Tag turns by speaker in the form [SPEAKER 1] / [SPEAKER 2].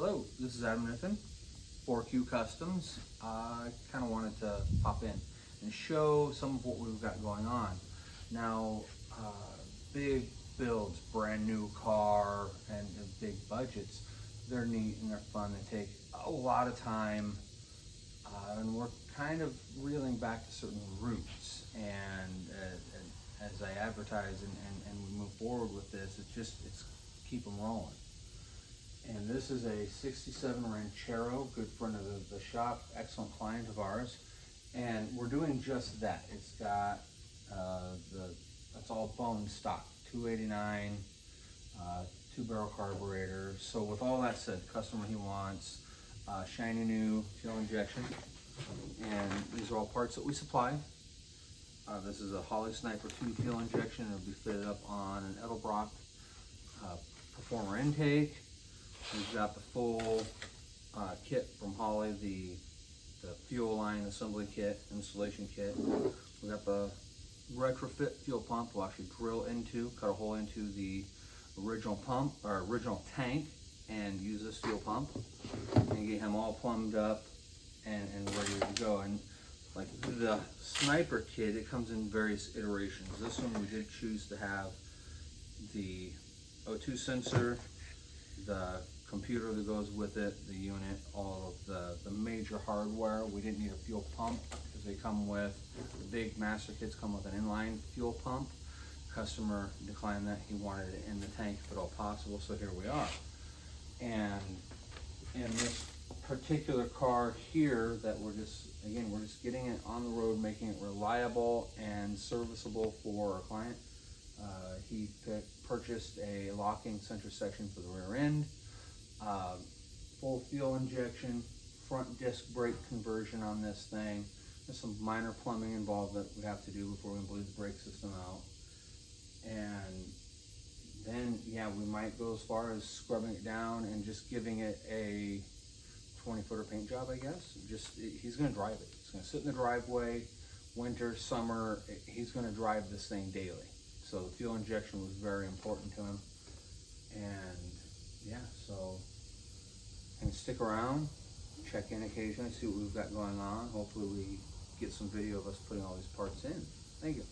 [SPEAKER 1] Hello, this is Adam Niffen, 4Q Customs. I kind of wanted to pop in and show some of what we've got going on. Now, big builds, brand new car, and big budgets, they're neat and they're fun. They take a lot of time, and we're kind of reeling back to certain roots. And as I advertise and we move forward with this, it's keep them rolling. And this is a 67 Ranchero, good friend of the shop, excellent client of ours. And we're doing just that. It's got that's all bone stock, 289, 2-barrel carburetor. So with all that said, the customer, he wants shiny new fuel injection. And these are all parts that we supply. This is a Holley Sniper 2 fuel injection. It'll be fitted up on an Edelbrock Performer intake. We've got the full kit from Holley, the fuel line assembly kit, installation kit. We've got the retrofit fuel pump. We'll actually cut a hole into the original pump, or original tank, and use this fuel pump and get him all plumbed up and ready to go. And like the Sniper kit, it comes in various iterations. This one we did choose to have the O2 sensor, the computer that goes with it, the unit, all of the major hardware. We didn't need a fuel pump because they come with, the big master kits come with an inline fuel pump. Customer declined that. He wanted it in the tank if at all possible, so here we are. And in this particular car here that we're just getting it on the road, making it reliable and serviceable for our client. He purchased a locking center section for the rear end, full fuel injection, front disc brake conversion on this thing. There's some minor plumbing involved that we have to do before we can bleed the brake system out. And then, yeah, we might go as far as scrubbing it down and just giving it a 20-footer paint job, I guess. He's gonna drive it. He's gonna sit in the driveway, winter, summer, he's gonna drive this thing daily. So the fuel injection was very important to him. And yeah, so, and stick around, check in occasionally, see what we've got going on. Hopefully we get some video of us putting all these parts in. Thank you.